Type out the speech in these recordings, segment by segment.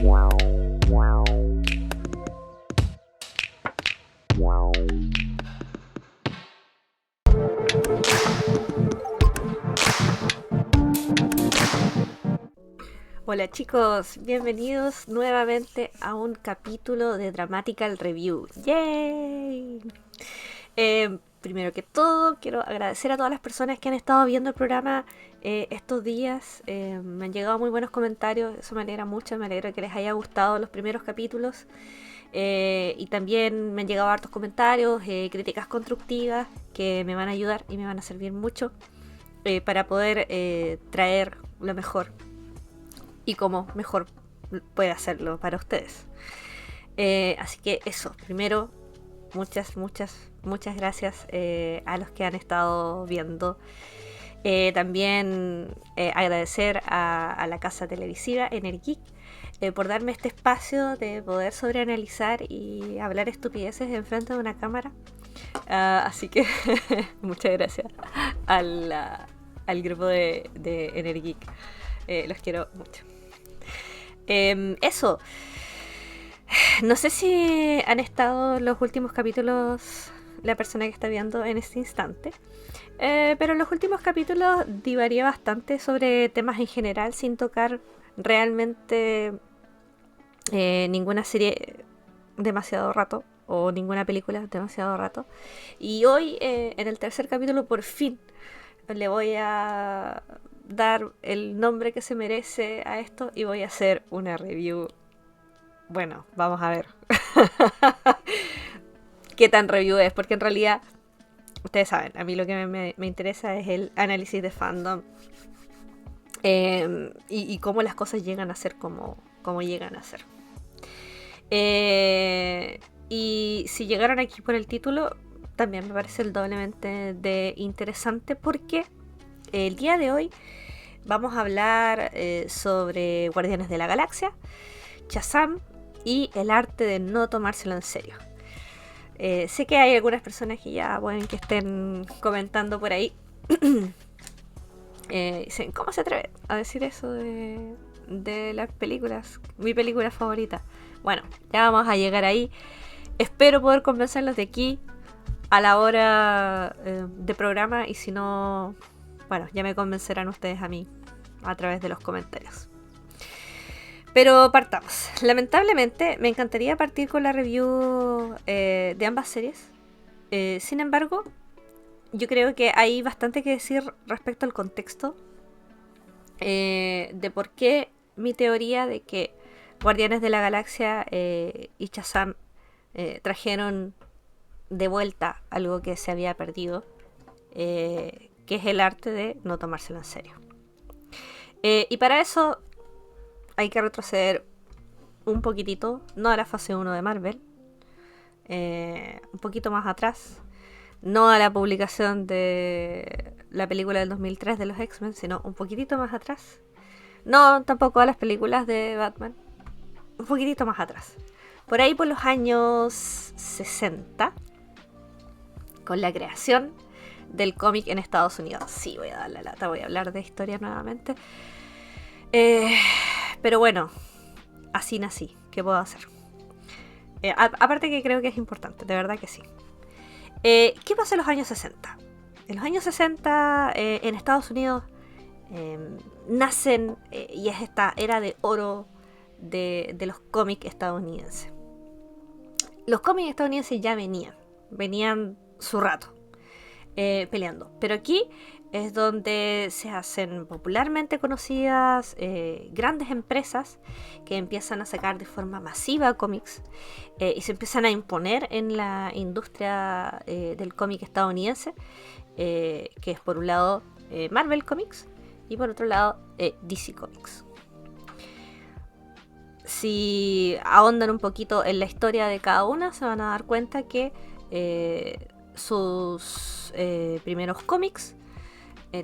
Hola chicos, bienvenidos nuevamente a un capítulo de Dramatical Review. ¡Yay! Primero que todo, quiero agradecer a todas las personas que han estado viendo el programa estos días. Me han llegado muy buenos comentarios, eso me alegra mucho, me alegra que les haya gustado los primeros capítulos. Y también me han llegado hartos comentarios, críticas constructivas que me van a ayudar y me van a servir mucho para poder traer lo mejor y cómo mejor puede hacerlo para ustedes. Así que eso, primero, muchas gracias a los que han estado viendo. También agradecer a la casa televisiva Energeek por darme este espacio de poder sobreanalizar y hablar estupideces enfrente de una cámara. Así que muchas gracias al grupo de Energeek. Los quiero mucho. Eso. No sé si han estado los últimos capítulos la persona que está viendo en este instante. Pero en los últimos capítulos divagué bastante sobre temas en general sin tocar realmente ninguna serie demasiado rato o ninguna película demasiado rato. Y hoy en el tercer capítulo por fin le voy a dar el nombre que se merece a esto y voy a hacer una review. Bueno, vamos a ver qué tan review es, porque en realidad ustedes saben, a mí lo que me interesa es el análisis de fandom y cómo las cosas llegan a ser como llegan a ser. Y si llegaron aquí por el título, también me parece el doblemente de interesante porque el día de hoy vamos a hablar sobre Guardianes de la Galaxia, Shazam y el arte de no tomárselo en serio. Sé que hay algunas personas que ya pueden que estén comentando por ahí. Dicen, ¿cómo se atreve a decir eso de las películas? Mi película favorita. Bueno, ya vamos a llegar ahí. Espero poder convencerlos de aquí a la hora de programa y si no, bueno, ya me convencerán ustedes a mí a través de los comentarios. Pero partamos. Lamentablemente me encantaría partir con la review de ambas series. Sin embargo, yo creo que hay bastante que decir respecto al contexto de por qué mi teoría de que Guardianes de la Galaxia y Shazam trajeron de vuelta algo que se había perdido, que es el arte de no tomárselo en serio. Y para eso hay que retroceder un poquitito, no a la fase 1 de Marvel, un poquito más atrás, no a la publicación de la película del 2003 de los X-Men, sino un poquitito más atrás. No tampoco a las películas de Batman, un poquitito más atrás. Por ahí por los años 60, con la creación del cómic en Estados Unidos. Sí, voy a dar la lata, voy a hablar de historia nuevamente. Pero bueno, así nací. ¿Qué puedo hacer? Aparte que creo que es importante, de verdad que sí. ¿Qué pasa en los años 60? En los años 60 en Estados Unidos nacen y es esta era de oro de los cómics estadounidenses. Los cómics estadounidenses ya venían su rato peleando, pero aquí es donde se hacen popularmente conocidas grandes empresas que empiezan a sacar de forma masiva cómics y se empiezan a imponer en la industria del cómic estadounidense, que es por un lado Marvel Comics y por otro lado DC Comics. Si ahondan un poquito en la historia de cada una, se van a dar cuenta que sus primeros cómics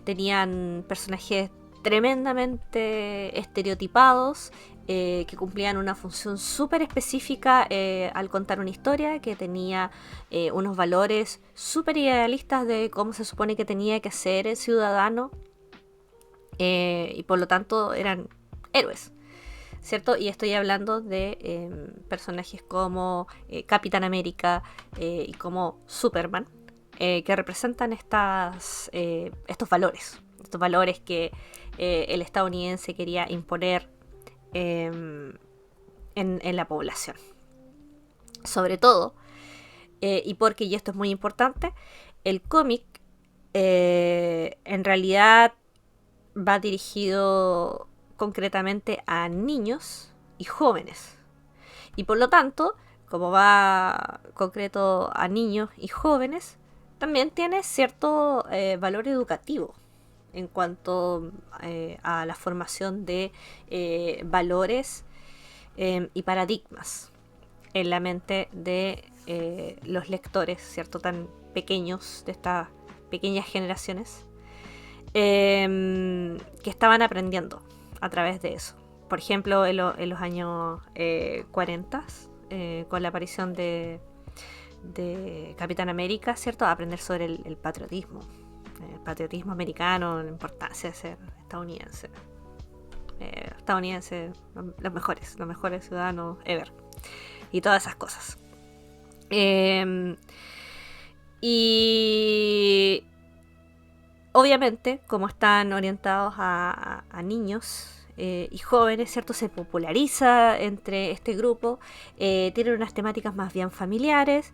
tenían personajes tremendamente estereotipados que cumplían una función súper específica al contar una historia, que tenía unos valores súper idealistas de cómo se supone que tenía que ser el ciudadano y por lo tanto eran héroes. ¿cierto? Y estoy hablando de personajes como Capitán América y como Superman, que representan estos valores que el estadounidense quería imponer en la población. Sobre todo, y porque, y esto es muy importante, el cómic en realidad va dirigido concretamente a niños y jóvenes. Y por lo tanto, como va concreto a niños y jóvenes, también tiene cierto valor educativo en cuanto a la formación de valores y paradigmas en la mente de los lectores, ¿cierto? Tan pequeños, de estas pequeñas generaciones, que estaban aprendiendo a través de eso. Por ejemplo, en los años 40, con la aparición de Capitán América, ¿cierto? A aprender sobre el patriotismo americano, la importancia de ser estadounidense. Los mejores ciudadanos ever. Y todas esas cosas. Y obviamente, como están orientados a niños y jóvenes, ¿cierto? Se populariza entre este grupo. Tienen unas temáticas más bien familiares,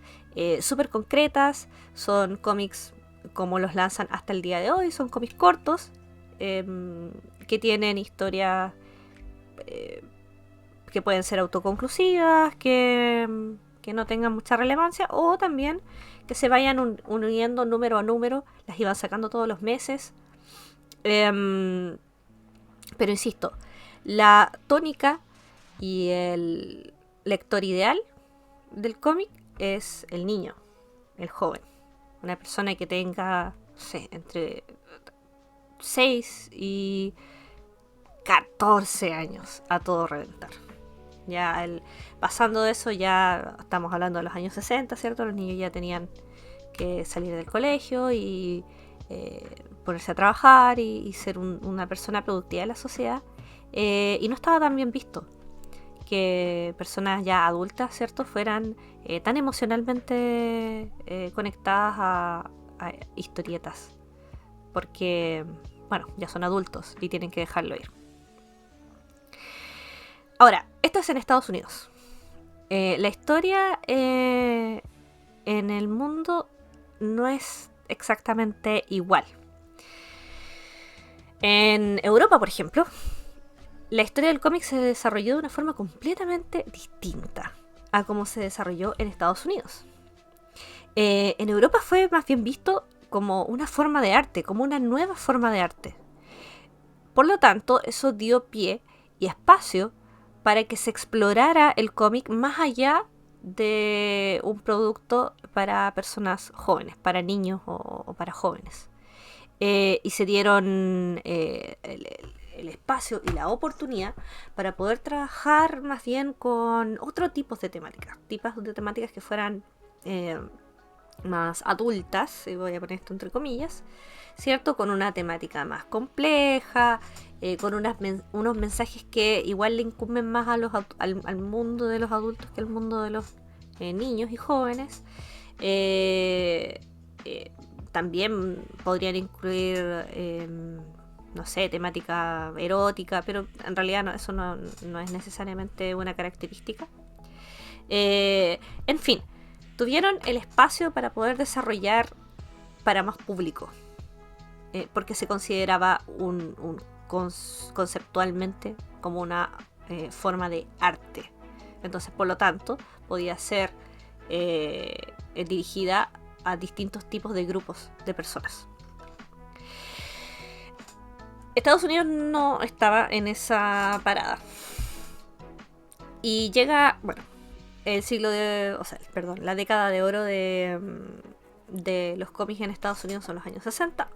súper concretas. Son cómics como los lanzan hasta el día de hoy. Son cómics cortos que tienen historias que pueden ser autoconclusivas, que no tengan mucha relevancia, o también que se vayan uniendo número a número, las iban sacando todos los meses. Pero insisto, la tónica y el lector ideal del cómic es el niño, el joven, una persona que tenga, no sé, entre 6 y 14 años a todo reventar. Ya pasando de eso, ya estamos hablando de los años 60, ¿cierto? Los niños ya tenían que salir del colegio y ponerse a trabajar y ser una persona productiva de la sociedad. Y no estaba tan bien visto que personas ya adultas, ¿cierto?, fueran tan emocionalmente conectadas a historietas. Porque, bueno, ya son adultos y tienen que dejarlo ir. Ahora, esto es en Estados Unidos. La historia en el mundo no es exactamente igual. En Europa, por ejemplo, la historia del cómic se desarrolló de una forma completamente distinta a cómo se desarrolló en Estados Unidos. En Europa fue más bien visto como una forma de arte, como una nueva forma de arte. Por lo tanto, eso dio pie y espacio para que se explorara el cómic más allá de un producto para personas jóvenes, para niños o para jóvenes. Y se dieron el espacio y la oportunidad para poder trabajar más bien con otros tipos de temáticas que fueran más adultas, y voy a poner esto entre comillas, ¿cierto? Con una temática más compleja, con unos mensajes que igual le incumben más al mundo de los adultos que al mundo de los niños y jóvenes. También podrían incluir, no sé, temática erótica, pero en realidad no, eso no es necesariamente una característica. En fin, tuvieron el espacio para poder desarrollar para más público, porque se consideraba conceptualmente como una forma de arte. Entonces, por lo tanto, podía ser dirigida a distintos tipos de grupos de personas. Estados Unidos no estaba en esa parada. Y llega, bueno, la década de oro de los cómics en Estados Unidos son los años 60,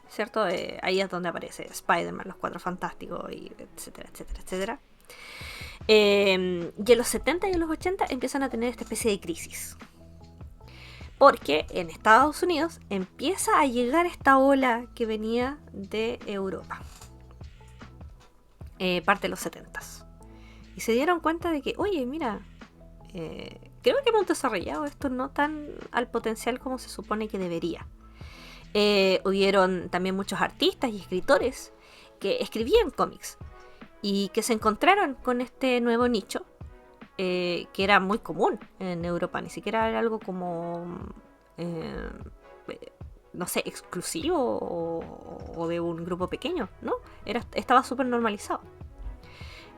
¿cierto? Ahí es donde aparece Spider-Man, los Cuatro Fantásticos, y etcétera, etcétera, etcétera. Y en los 70 y en los 80 empiezan a tener esta especie de crisis. Porque en Estados Unidos empieza a llegar esta ola que venía de Europa. Parte de los 70s. Y se dieron cuenta de que, oye, mira, creo que hemos desarrollado esto no tan al potencial como se supone que debería. Hubieron también muchos artistas y escritores que escribían cómics y que se encontraron con este nuevo nicho que era muy común en Europa, ni siquiera era algo como, eh, no sé, exclusivo o de un grupo pequeño, ¿no? Estaba súper normalizado.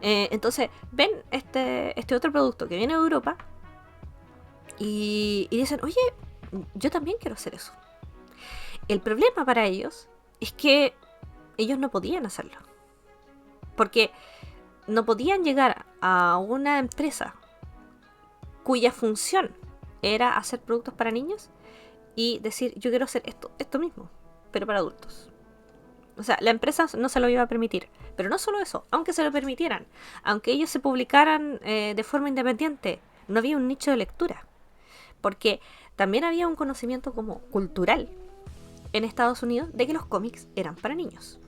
Entonces ven este otro producto que viene de Europa y dicen, oye, yo también quiero hacer eso. El problema para ellos es que ellos no podían hacerlo. Porque no podían llegar a una empresa cuya función era hacer productos para niños y decir, yo quiero hacer esto mismo, pero para adultos. O sea, la empresa no se lo iba a permitir. Pero no solo eso, aunque se lo permitieran, aunque ellos se publicaran de forma independiente, no había un nicho de lectura. Porque también había un conocimiento como cultural en Estados Unidos de que los cómics eran para niños.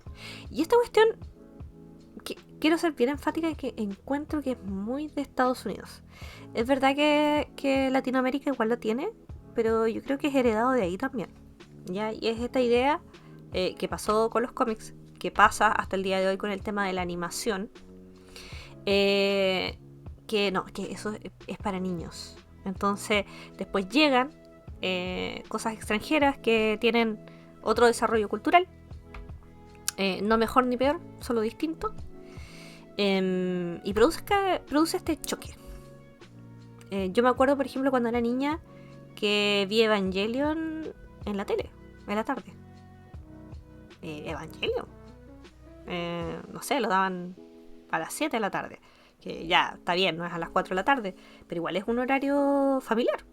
Y esta cuestión, quiero ser bien enfática de que encuentro que es muy de Estados Unidos. Es verdad que Latinoamérica igual lo tiene, pero yo creo que es heredado de ahí también. ¿Ya? Y es esta idea que pasó con los cómics, que pasa hasta el día de hoy con el tema de la animación, que eso es para niños. Entonces, después llegan cosas extranjeras que tienen otro desarrollo cultural, no mejor ni peor, solo distinto, y produce este choque. Yo me acuerdo, por ejemplo, cuando era niña, que vi Evangelion en la tele, en la tarde. Evangelion. No sé, lo daban a las 7 de la tarde. Que ya, está bien, no es a las 4 de la tarde, pero igual es un horario familiar.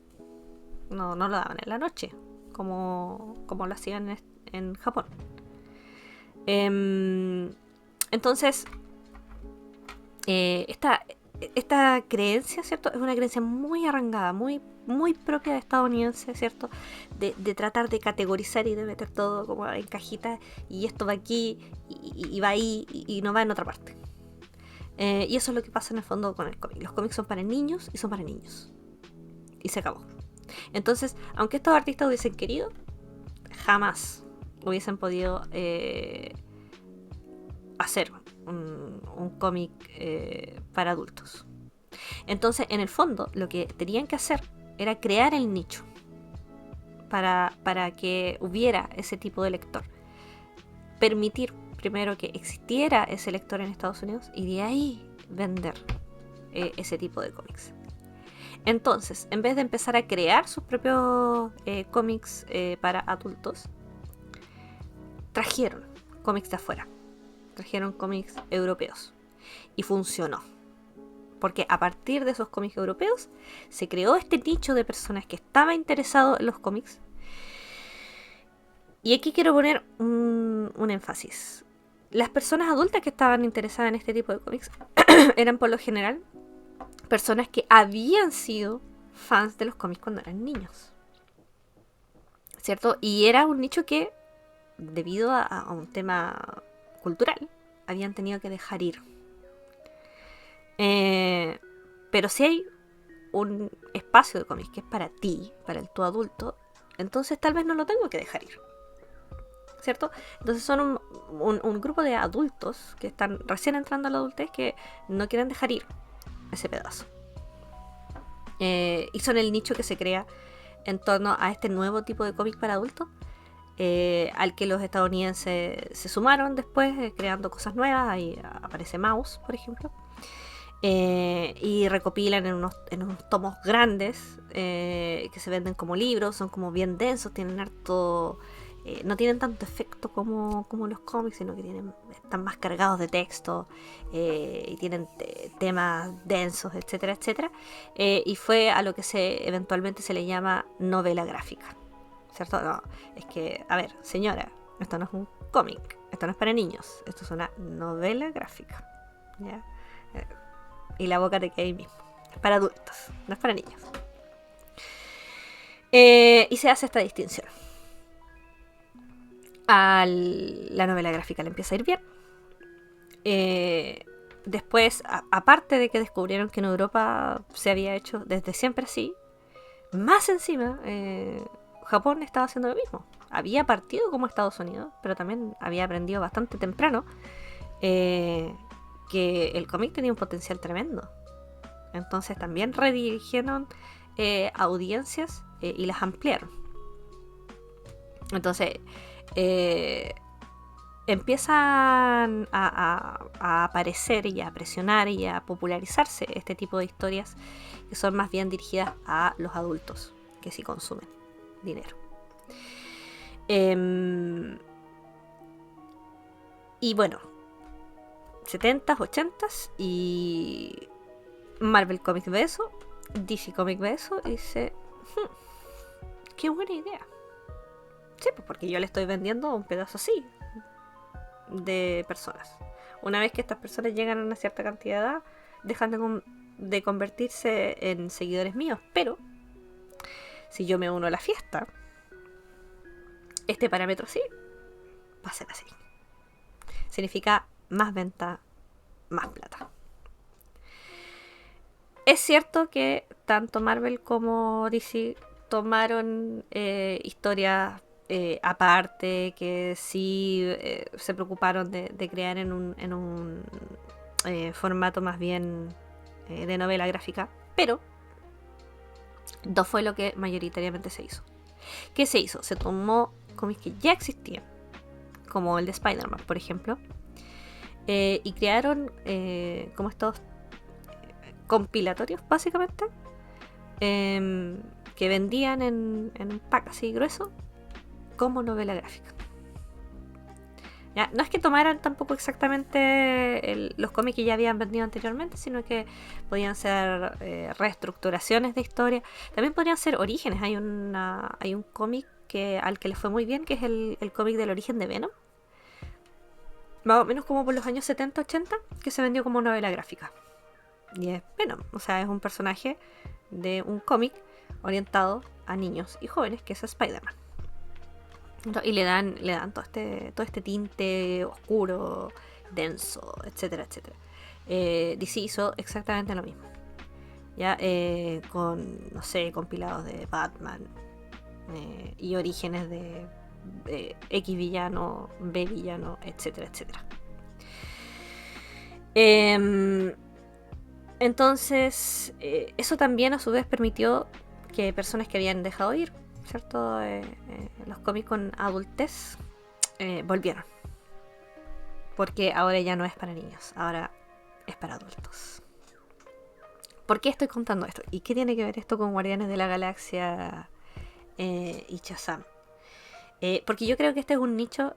No lo daban en la noche, como lo hacían en Japón. Entonces, esta creencia, ¿cierto? Es una creencia muy arraigada, muy, muy propia de estadounidense, ¿cierto? De tratar de categorizar y de meter todo como en cajitas, y esto va aquí, y va ahí, y no va en otra parte. Y eso es lo que pasa en el fondo con el cómic. Los cómics son para niños y son para niños. Y se acabó. Entonces, aunque estos artistas hubiesen querido, jamás hubiesen podido hacer un cómic para adultos. Entonces, en el fondo, lo que tenían que hacer era crear el nicho para que hubiera ese tipo de lector. Permitir primero que existiera ese lector en Estados Unidos y de ahí vender ese tipo de cómics. Entonces, en vez de empezar a crear sus propios cómics para adultos, trajeron cómics de afuera. Trajeron cómics europeos. Y funcionó. Porque a partir de esos cómics europeos se creó este nicho de personas que estaba interesado en los cómics. Y aquí quiero poner un énfasis. Las personas adultas que estaban interesadas en este tipo de cómics eran por lo general personas que habían sido fans de los cómics cuando eran niños, ¿cierto? Y era un nicho que, debido a un tema cultural, habían tenido que dejar ir. Pero si hay un espacio de cómics que es para ti, para el tu adulto, entonces tal vez no lo tengo que dejar ir, ¿cierto? Entonces son un grupo de adultos que están recién entrando a la adultez que no quieren dejar ir ese pedazo. Y son el nicho que se crea en torno a este nuevo tipo de cómic para adultos, al que los estadounidenses se sumaron después, creando cosas nuevas. Ahí aparece Mouse, por ejemplo. Y recopilan en unos tomos grandes que se venden como libros, son como bien densos, tienen harto... no tienen tanto efecto como los cómics, sino que están más cargados de texto y tienen temas densos, etcétera, etcétera. Y fue a lo que eventualmente se le llama novela gráfica, ¿cierto? No, es que, a ver, señora, esto no es un cómic, esto no es para niños, esto es una novela gráfica, ¿ya? Y la boca te queda ahí mismo. Es para adultos, no es para niños. Y se hace esta distinción. A la novela gráfica le empieza a ir bien. después, aparte de que descubrieron que en Europa se había hecho desde siempre así, más encima, Japón estaba haciendo lo mismo. Había partido como Estados Unidos, pero también había aprendido bastante temprano que el cómic tenía un potencial tremendo. Entonces también redirigieron audiencias y las ampliaron. Entonces empiezan a aparecer y a presionar y a popularizarse este tipo de historias que son más bien dirigidas a los adultos que sí consumen dinero. Y bueno, 70s, 80s y Marvel Comics ve eso, DC Comics ve eso y dice, qué buena idea. Sí, pues porque yo le estoy vendiendo un pedazo así de personas. Una vez que estas personas llegan a una cierta cantidad de edad, dejan de convertirse en seguidores míos. Pero si yo me uno a la fiesta, este parámetro sí va a ser así. Significa más venta, más plata. Es cierto que tanto Marvel como DC tomaron historias aparte, que sí se preocuparon de crear en un formato más bien de novela gráfica, pero no fue lo que mayoritariamente se hizo. ¿Qué se hizo? Se tomó cómics que ya existían, como el de Spider-Man, por ejemplo, y crearon como estos compilatorios, básicamente, que vendían en un pack así grueso como novela gráfica. Ya, no es que tomaran tampoco exactamente los cómics que ya habían vendido anteriormente, sino que podían ser reestructuraciones de historia. También podrían ser orígenes. Hay un cómic al que le fue muy bien, que es el cómic del origen de Venom. Más o menos como por los años 70-80, que se vendió como novela gráfica. Y es Venom, o sea, es un personaje de un cómic orientado a niños y jóvenes, que es Spider-Man. Y le dan todo este tinte oscuro, denso, etcétera, etcétera. DC hizo exactamente lo mismo. Ya con, no sé, compilados de Batman y orígenes de X villano, B villano, etcétera, etcétera. Entonces, eso también a su vez permitió que personas que habían dejado ir, ¿cierto? Los cómics con adultez volvieron. Porque ahora ya no es para niños, ahora es para adultos. ¿Por qué estoy contando esto? ¿Y qué tiene que ver esto con Guardianes de la Galaxia y Shazam? Porque yo creo que este es un nicho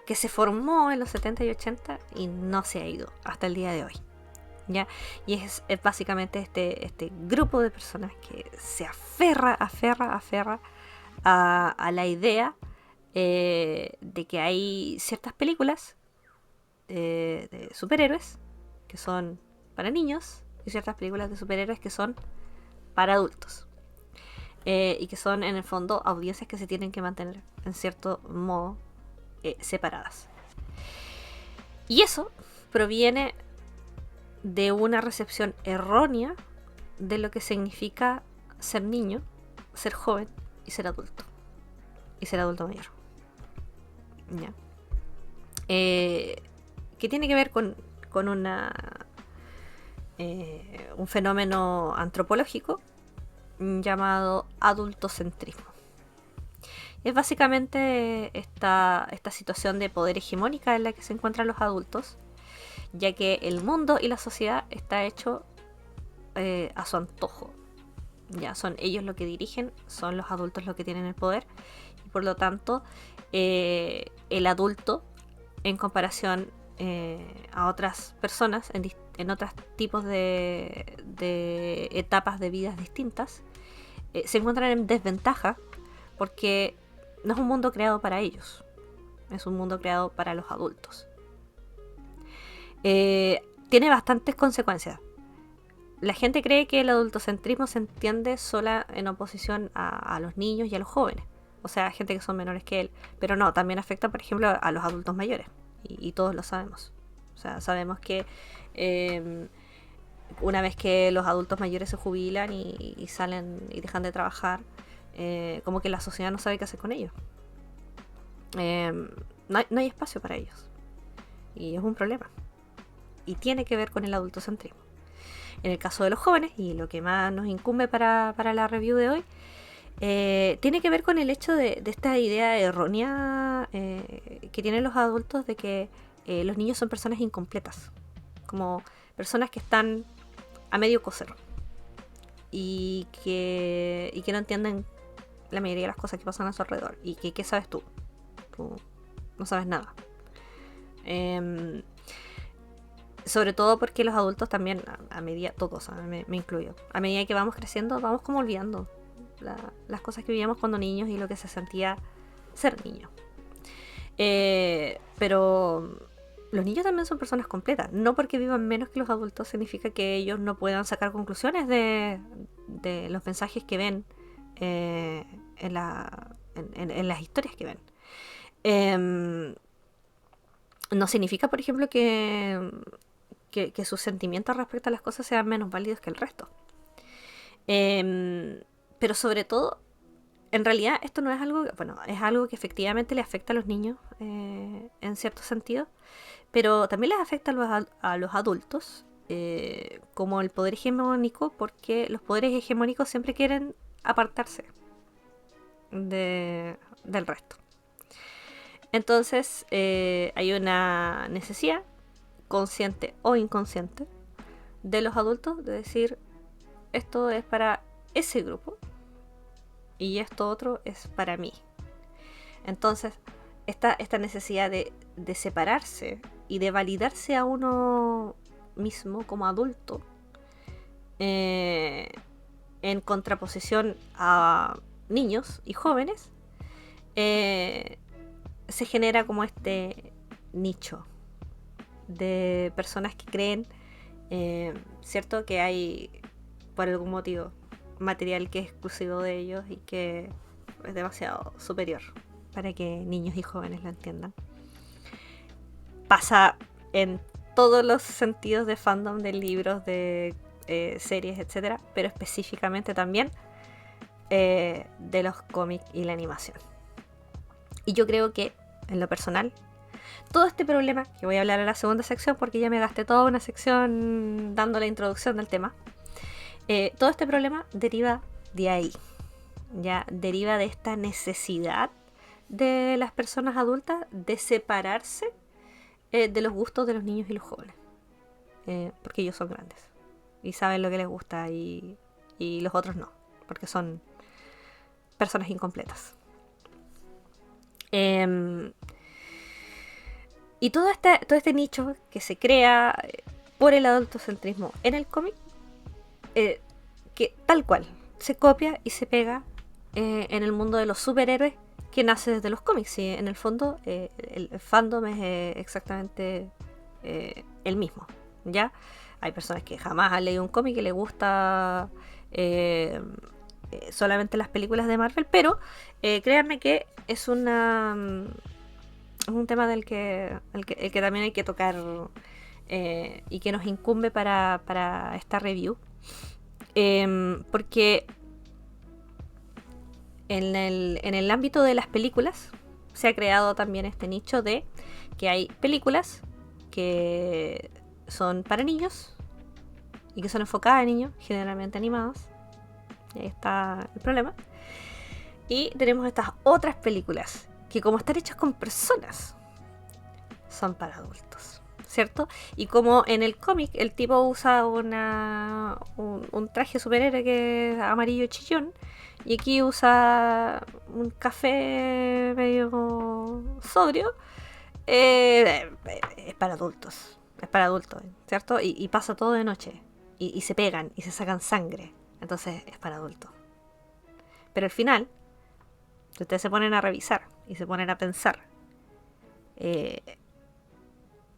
que se formó en los 70 y 80 y no se ha ido hasta el día de hoy. ¿Ya? Y es básicamente este grupo de personas que se aferra a la idea de que hay ciertas películas de superhéroes que son para niños y ciertas películas de superhéroes que son para adultos. Y que son en el fondo audiencias que se tienen que mantener en cierto modo separadas. Y eso proviene de una recepción errónea de lo que significa ser niño, ser joven y ser adulto. Y ser adulto mayor. ¿Ya? Que tiene que ver con un fenómeno antropológico llamado adultocentrismo. Es básicamente esta situación de poder hegemónica en la que se encuentran los adultos, ya que el mundo y la sociedad está hecho a su antojo. Ya son ellos los que dirigen, son los adultos los que tienen el poder, y por lo tanto el adulto, en comparación a otras personas en otros tipos de etapas de vidas distintas, se encuentran en desventaja porque no es un mundo creado para ellos, es un mundo creado para los adultos. Tiene bastantes consecuencias. La gente cree que el adultocentrismo se entiende sola en oposición a los niños y a los jóvenes, o sea, gente que son menores que él, pero no, también afecta, por ejemplo, a los adultos mayores, y todos lo sabemos, sea, sabemos que eh, una vez que los adultos mayores se jubilan y salen y dejan de trabajar, como que la sociedad no sabe qué hacer con ellos. Eh, no hay espacio para ellos. Y es un problema. Y tiene que ver con el adultocentrismo. En el caso de los jóvenes, y lo que más nos incumbe para la review de hoy, tiene que ver con el hecho de esta idea errónea que tienen los adultos de que los niños son personas incompletas, como personas que están a medio coser y que no entienden la mayoría de las cosas que pasan a su alrededor. Y que, ¿qué sabes tú? Tú no sabes nada. Sobre todo porque los adultos también, a medida, todos, me incluyo, a medida que vamos creciendo, vamos como olvidando las cosas que vivíamos cuando niños y lo que se sentía ser niño. Pero los niños también son personas completas. No porque vivan menos que los adultos significa que ellos no puedan sacar conclusiones de los mensajes que ven en las historias que ven. No significa, por ejemplo, que sus sentimientos respecto a las cosas sean menos válidos que el resto. Pero sobre todo, en realidad esto no es algo, bueno, es algo que efectivamente le afecta a los niños en cierto sentido, pero también les afecta a los adultos como el poder hegemónico, porque los poderes hegemónicos siempre quieren apartarse del resto. Entonces hay una necesidad, consciente o inconsciente, de los adultos de decir, esto es para ese grupo y esto otro es para mí. Entonces esta necesidad de separarse y de validarse a uno mismo como adulto en contraposición a niños y jóvenes, se genera como este nicho de personas que creen, cierto, que hay por algún motivo material que es exclusivo de ellos y que es demasiado superior para que niños y jóvenes lo entiendan. Pasa en todos los sentidos de fandom, de libros, de series, etcétera, pero específicamente también de los cómics y la animación. Y yo creo que, en lo personal, todo este problema, que voy a hablar en la segunda sección porque ya me gasté toda una sección dando la introducción del tema, todo este problema deriva de ahí, ya deriva de esta necesidad de las personas adultas de separarse de los gustos de los niños y los jóvenes, porque ellos son grandes y saben lo que les gusta y los otros no, porque son personas incompletas. Y todo este nicho que se crea por el adultocentrismo en el cómic, que tal cual se copia y se pega en el mundo de los superhéroes que nace desde los cómics. Y en el fondo el fandom es exactamente el mismo, ¿ya? Hay personas que jamás han leído un cómic y les gusta solamente las películas de Marvel, pero créanme que es un tema del que también hay que tocar y que nos incumbe para esta review, porque en el ámbito de las películas se ha creado también este nicho de que hay películas que son para niños y que son enfocadas a niños, generalmente animadas. Y ahí está el problema. Y tenemos estas otras películas que, como están hechas con personas, son para adultos, ¿cierto? Y como en el cómic el tipo usa un traje superhéroe que es amarillo chillón, y aquí usa un café medio sobrio, es para adultos. Es para adultos, ¿cierto? Y pasa todo de noche. Y se pegan y se sacan sangre. Entonces es para adultos. Pero al final, si ustedes se ponen a revisar y se ponen a pensar,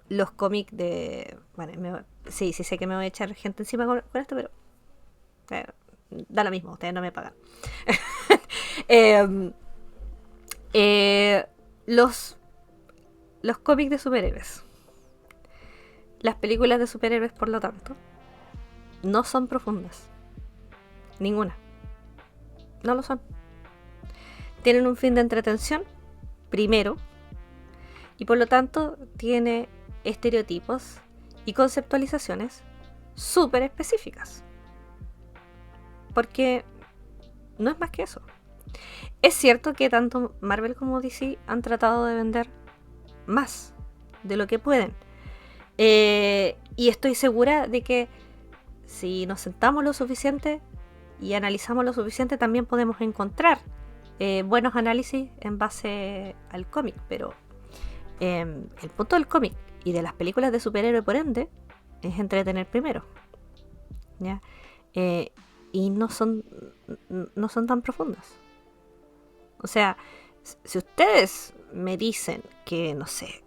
los cómics de... Bueno, sí sé que me voy a echar gente encima con esto, pero da lo mismo, ustedes no me pagan. Los cómics de superhéroes Las películas de superhéroes, por lo tanto, no son profundas. Ninguna. No lo son. Tienen un fin de entretención, primero, y por lo tanto tiene estereotipos y conceptualizaciones súper específicas. Porque no es más que eso. Es cierto que tanto Marvel como DC han tratado de vender más de lo que pueden. Y estoy segura de que si nos sentamos lo suficiente y analizamos lo suficiente, también podemos encontrar buenos análisis en base al cómic. Pero el punto del cómic y de las películas de superhéroe, por ende, es entretener primero, ¿ya? Y no son tan profundas. O sea, si ustedes me dicen que, no sé,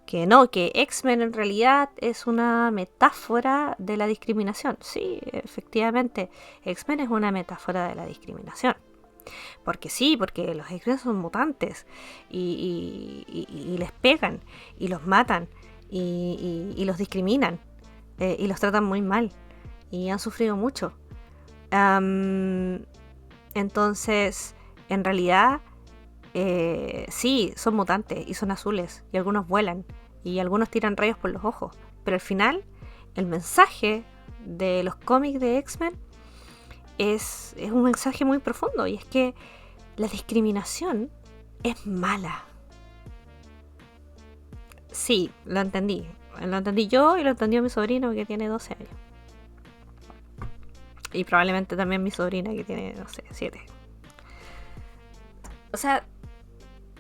que X-Men en realidad es una metáfora de la discriminación. Sí, efectivamente, X-Men es una metáfora de la discriminación. Porque sí, porque los X-Men son mutantes y les pegan y los matan y los discriminan y los tratan muy mal y han sufrido mucho. Entonces, en realidad, sí, son mutantes y son azules y algunos vuelan y algunos tiran rayos por los ojos. Pero al final, el mensaje de los cómics de X-Men es un mensaje muy profundo, y es que la discriminación es mala. Sí, lo entendí yo y lo entendió mi sobrino, que tiene 12 años, y probablemente también mi sobrina, que tiene, no sé, 7. O sea,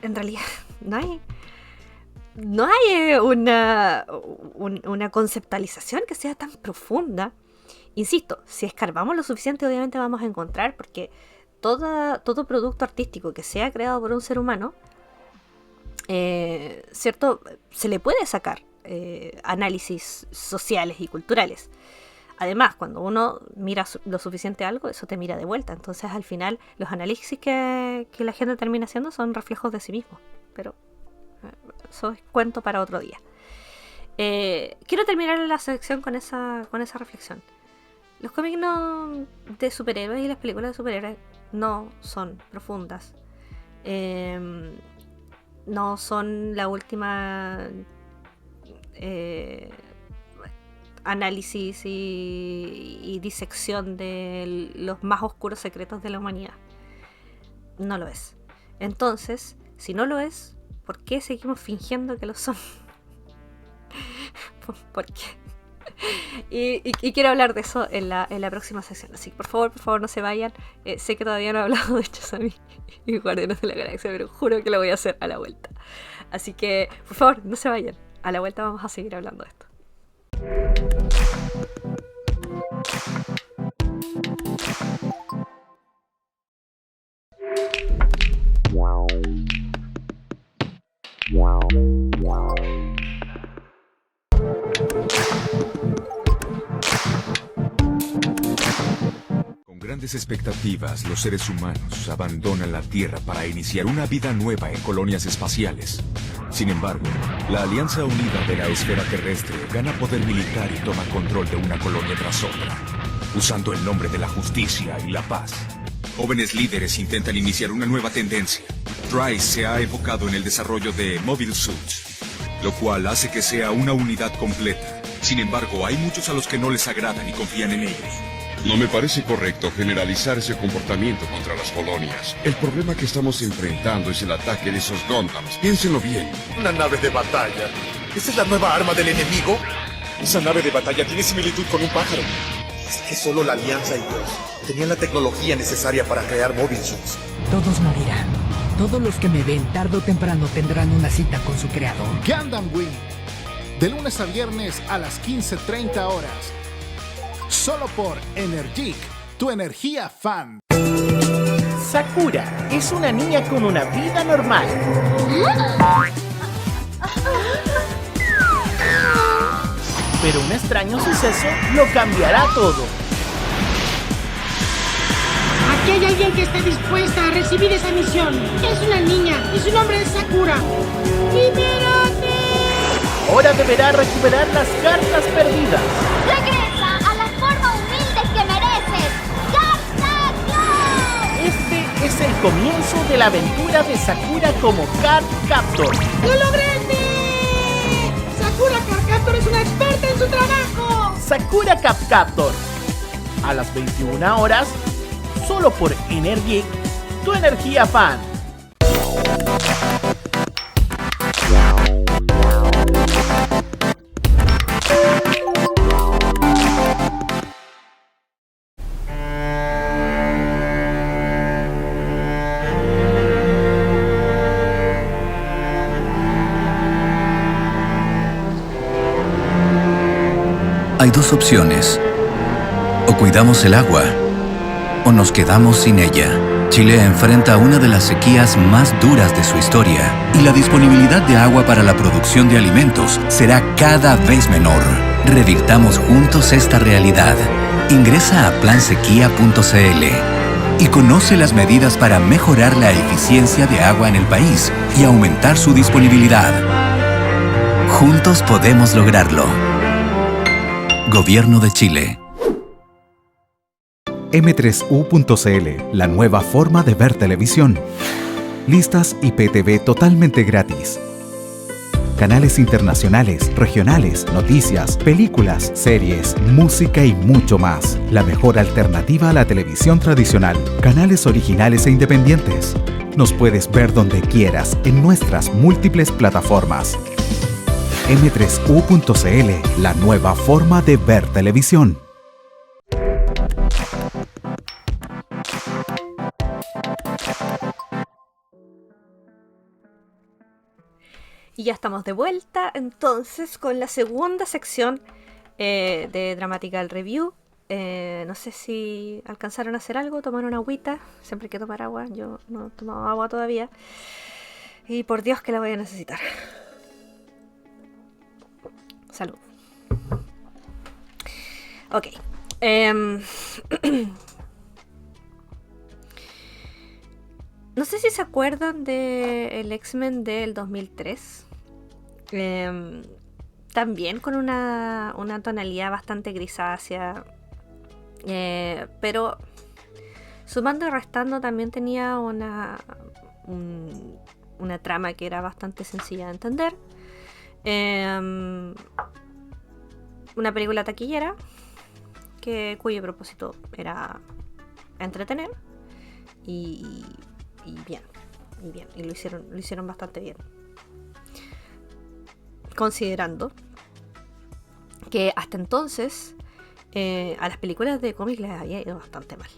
en realidad no hay una conceptualización que sea tan profunda. Insisto, si escarbamos lo suficiente, obviamente vamos a encontrar, porque todo producto artístico que sea creado por un ser humano, ¿cierto? Se le puede sacar análisis sociales y culturales. Además, cuando uno mira lo suficiente a algo, eso te mira de vuelta. Entonces, al final, los análisis que la gente termina haciendo son reflejos de sí mismo. Pero eso es cuento para otro día. Quiero terminar la sección con esa reflexión. Los cómics de superhéroes y las películas de superhéroes no son profundas. No son la última análisis y disección de los más oscuros secretos de la humanidad. No lo es. Entonces, si no lo es, ¿por qué seguimos fingiendo que lo son? ¿Por qué? Y quiero hablar de eso en la próxima sección. Así que por favor no se vayan. Sé que todavía no he hablado de Chazami y Guardianes de la Galaxia, pero juro que lo voy a hacer a la vuelta. Así que por favor no se vayan. A la vuelta vamos a seguir hablando de esto. Con grandes expectativas, los seres humanos abandonan la Tierra para iniciar una vida nueva en colonias espaciales. Sin embargo, la Alianza Unida de la Esfera Terrestre gana poder militar y toma control de una colonia tras otra, usando el nombre de la justicia y la paz. Jóvenes líderes intentan iniciar una nueva tendencia. Trice se ha enfocado en el desarrollo de Mobile Suits, lo cual hace que sea una unidad completa. Sin embargo, hay muchos a los que no les agradan y confían en ellos. No me parece correcto generalizar ese comportamiento contra las colonias. El problema que estamos enfrentando es el ataque de esos Gundams. Piénsenlo bien. Una nave de batalla. ¿Esa es la nueva arma del enemigo? Esa nave de batalla tiene similitud con un pájaro. Es que solo la Alianza y Dios tenían la tecnología necesaria para crear Mobile Suits. Todos morirán. Todos los que me ven tarde o temprano tendrán una cita con su creador. Gundam Wing. De lunes a viernes a las 15:30 horas. Solo por Energic, tu energía fan. Sakura es una niña con una vida normal. Pero un extraño suceso lo cambiará todo. Aquí hay alguien que esté dispuesta a recibir esa misión. Es una niña y su nombre es Sakura. ¡Libérate! Ahora deberá recuperar las cartas perdidas. ¡Regresa a la forma humilde que mereces! ¡Card Este es el comienzo de la aventura de Sakura como Card Captor. ¡Lo logré! ¡Sakura Card Captor es una experta en su trabajo! Sakura Card Captor. A las 21 horas, solo por Energic, tu energía fan. Hay dos opciones. O cuidamos el agua, o nos quedamos sin ella. Chile enfrenta una de las sequías más duras de su historia y la disponibilidad de agua para la producción de alimentos será cada vez menor. Revirtamos juntos esta realidad. Ingresa a plansequía.cl y conoce las medidas para mejorar la eficiencia de agua en el país y aumentar su disponibilidad. Juntos podemos lograrlo. Gobierno de Chile. M3U.cl, la nueva forma de ver televisión. Listas IPTV totalmente gratis. Canales internacionales, regionales, noticias, películas, series, música y mucho más. La mejor alternativa a la televisión tradicional. Canales originales e independientes. Nos puedes ver donde quieras en nuestras múltiples plataformas. M3U.cl, la nueva forma de ver televisión. Y ya estamos de vuelta entonces con la segunda sección de Dramatical Review. No sé si alcanzaron a hacer algo, tomar una agüita. Siempre hay que tomar agua, yo no he tomado agua todavía. Y por Dios que la voy a necesitar. Salud. Ok. No sé si se acuerdan del X-Men del 2003. También con una tonalidad bastante grisácea. Pero sumando y restando también tenía una trama que era bastante sencilla de entender. Una película taquillera cuyo propósito era entretener y bien, y lo hicieron bastante bien, considerando que hasta entonces a las películas de cómics les había ido bastante mal,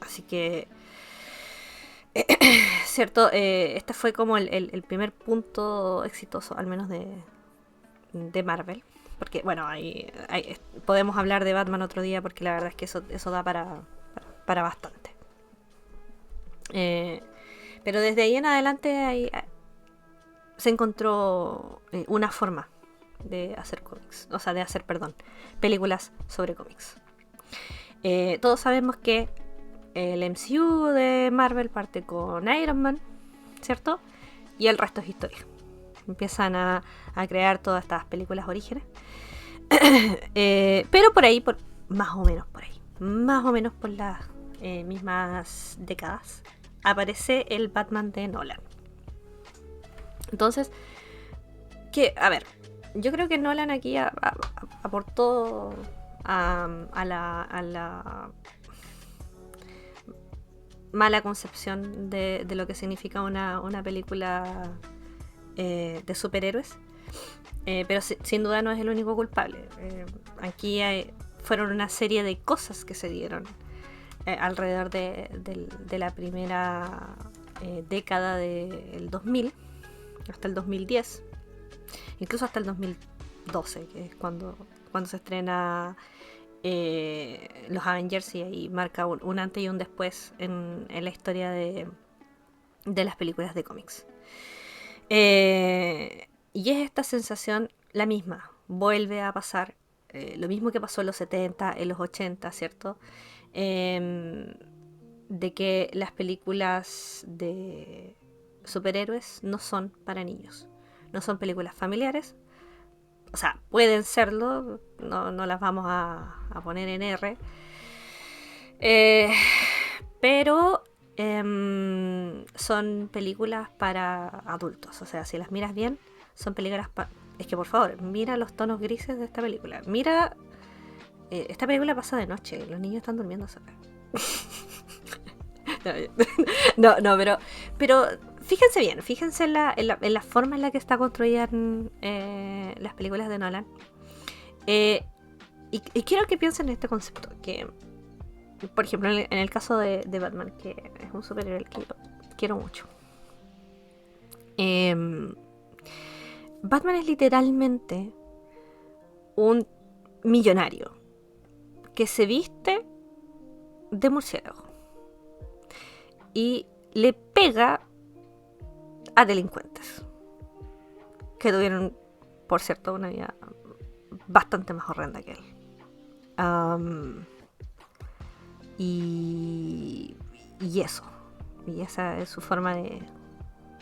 así que cierto, este fue como el primer punto exitoso, al menos de Marvel. Porque, bueno, podemos hablar de Batman otro día, porque la verdad es que eso da para bastante. Pero desde ahí en adelante se encontró una forma de hacer cómics. O sea, películas sobre cómics. Todos sabemos que el MCU de Marvel parte con Iron Man, ¿cierto? Y el resto es historia. Empiezan a crear todas estas películas orígenes. Pero más o menos por las mismas décadas, aparece el Batman de Nolan. Entonces, yo creo que Nolan aquí aportó a la mala concepción de lo que significa una película de superhéroes. Pero sin duda no es el único culpable. Aquí fueron una serie de cosas que se dieron alrededor de la primera década del 2000 hasta el 2010, incluso hasta el 2012, que es cuando se estrena los Avengers, y ahí marca un antes y un después en la historia de las películas de cómics. Y es esta sensación la misma, vuelve a pasar lo mismo que pasó en los 70, en los 80, ¿cierto? De que las películas de superhéroes no son para niños. No son películas familiares. O sea, pueden serlo, no las vamos a poner en R. Pero son películas para adultos. O sea, si las miras bien, son películas es que por favor, mira los tonos grises de esta película. Mira, esta película pasa de noche, los niños están durmiendo solos. No, pero fíjense bien, fíjense en la forma en la que está construida las películas de Nolan. Y quiero que piensen en este concepto, que por ejemplo en el caso de Batman, que es un superhéroe que yo quiero mucho. Batman es literalmente un millonario que se viste de murciélago y le pega a delincuentes que tuvieron, por cierto, una vida bastante más horrenda que él. Y eso. Y esa es su forma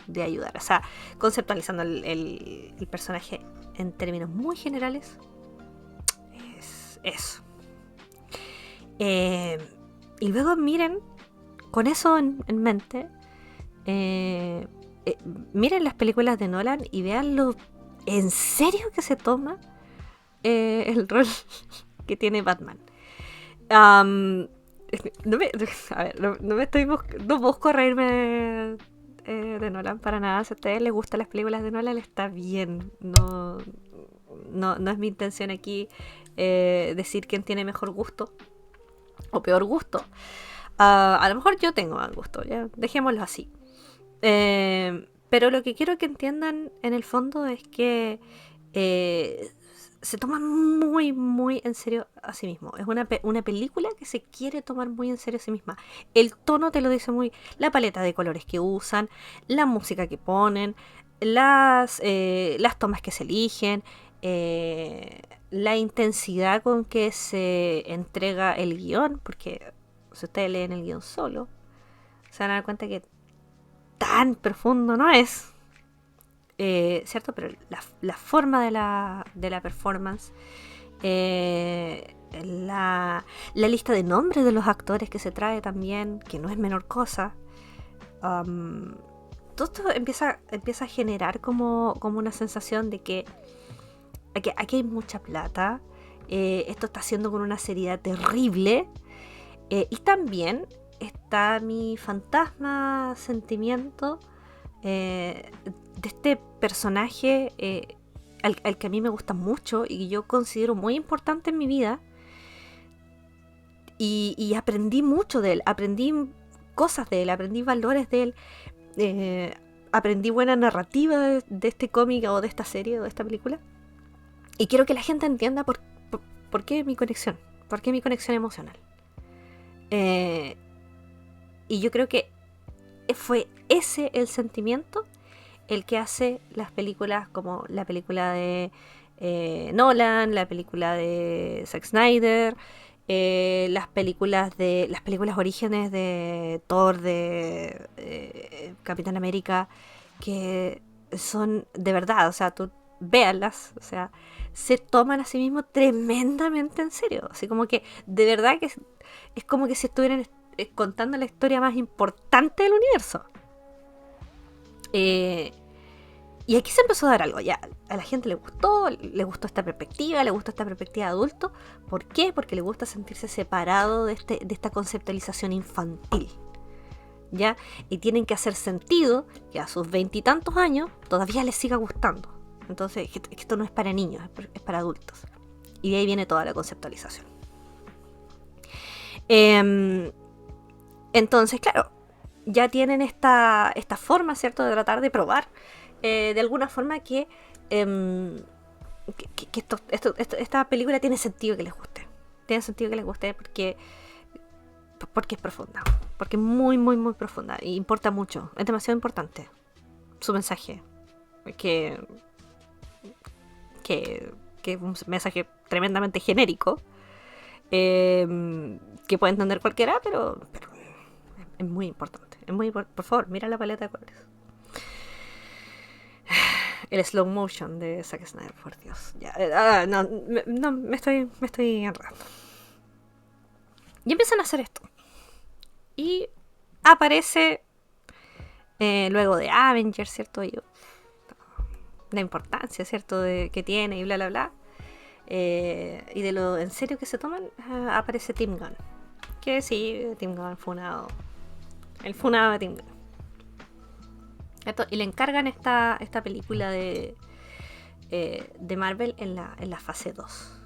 de ayudar. O sea, conceptualizando el personaje en términos muy generales, es eso. Y luego miren, con eso en mente, miren las películas de Nolan y vean lo en serio que se toma el rol que tiene Batman. No busco reírme de Nolan para nada. Si a ustedes les gustan las películas de Nolan, está bien. No es mi intención aquí decir quién tiene mejor gusto o peor gusto. A lo mejor yo tengo mal gusto, ya dejémoslo así. Pero lo que quiero que entiendan en el fondo es que se toma muy, muy en serio a sí mismo. Es una película que se quiere tomar muy en serio a sí misma. El tono te lo dice muy... La paleta de colores que usan, la música que ponen, las tomas que se eligen, la intensidad con que se entrega el guión, porque si ustedes leen el guión solo, se van a dar cuenta que tan profundo no es. ¿Cierto? Pero la forma de la performance, la lista de nombres de los actores que se trae también, que no es menor cosa, todo esto empieza a generar como una sensación de que aquí hay mucha plata, esto está haciendo con una seriedad terrible, y también está mi fantasma sentimiento de este personaje al que a mí me gusta mucho y que yo considero muy importante en mi vida, y aprendí mucho de él, aprendí cosas de él, aprendí valores de él, aprendí buena narrativa de este cómic o de esta serie o de esta película, y quiero que la gente entienda por qué mi conexión emocional, y yo creo que fue ese el sentimiento el que hace las películas como la película de Nolan, la película de Zack Snyder, las películas orígenes de Thor, de Capitán América, que son de verdad, o sea, tú véanlas, o sea, se toman a sí mismos tremendamente en serio, así como que de verdad que es como que si estuvieran contando la historia más importante del universo. Y aquí se empezó a dar algo, ya a la gente le gustó esta perspectiva, le gustó esta perspectiva de adulto. ¿Por qué? Porque le gusta sentirse separado de esta conceptualización infantil, ¿ya? Y tienen que hacer sentido que a sus 20 y tantos años todavía les siga gustando. Entonces, esto no es para niños, es para adultos. Y de ahí viene toda la conceptualización. Entonces, claro, ya tienen esta forma, ¿cierto?, de tratar de probar de alguna forma que esta película tiene sentido que les guste. Tiene sentido que les guste porque es profunda. Porque es muy, muy, muy profunda. Y importa mucho. Es demasiado importante su mensaje. Que es un mensaje tremendamente genérico. Que puede entender cualquiera, pero es muy importante. Por favor, mira la paleta de colores. el slow motion de Zack Snyder, por Dios. Ya, me estoy enredando. Y empiezan a hacer esto. Y aparece luego de Avengers, ¿cierto? Y la importancia, ¿cierto? Que tiene y bla, bla, bla. Y de lo en serio que se toman, aparece Tim Gunn. Que sí, Tim Gunn funado. El funado de Tim Gunn. Y le encargan esta película de Marvel en la fase 2.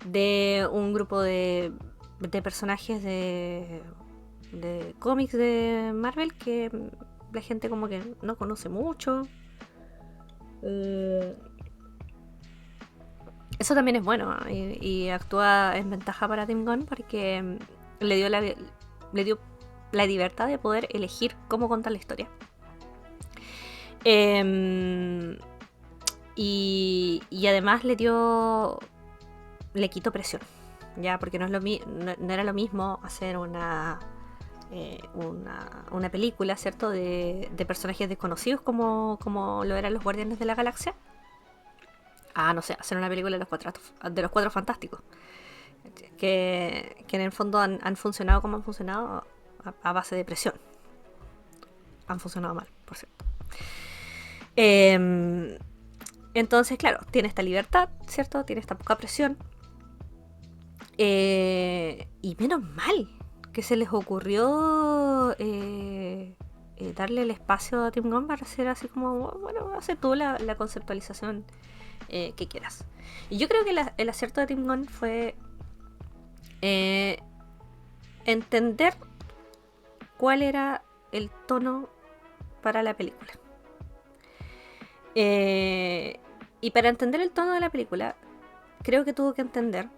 De un grupo de personajes de cómics de Marvel que la gente como que no conoce mucho. Eso también es bueno, y actúa en ventaja para Tim Gunn porque le dio la libertad de poder elegir cómo contar la historia. Y además le quitó presión, ya, porque no era lo mismo hacer una película, ¿cierto? De personajes desconocidos como lo eran los Guardianes de la Galaxia. No sé, hacer una película de los Cuatro Fantásticos, que en el fondo han funcionado como han funcionado a base de presión. Han funcionado mal, por cierto. Entonces, claro, tiene esta libertad, ¿cierto? Tiene esta poca presión. Y menos mal que se les ocurrió darle el espacio a Tim Gunn para hacer así como, bueno, hace tú la conceptualización que quieras. Y yo creo que el acierto de Tim Gunn fue entender cuál era el tono para la película. Y para entender el tono de la película, creo que tuvo que entender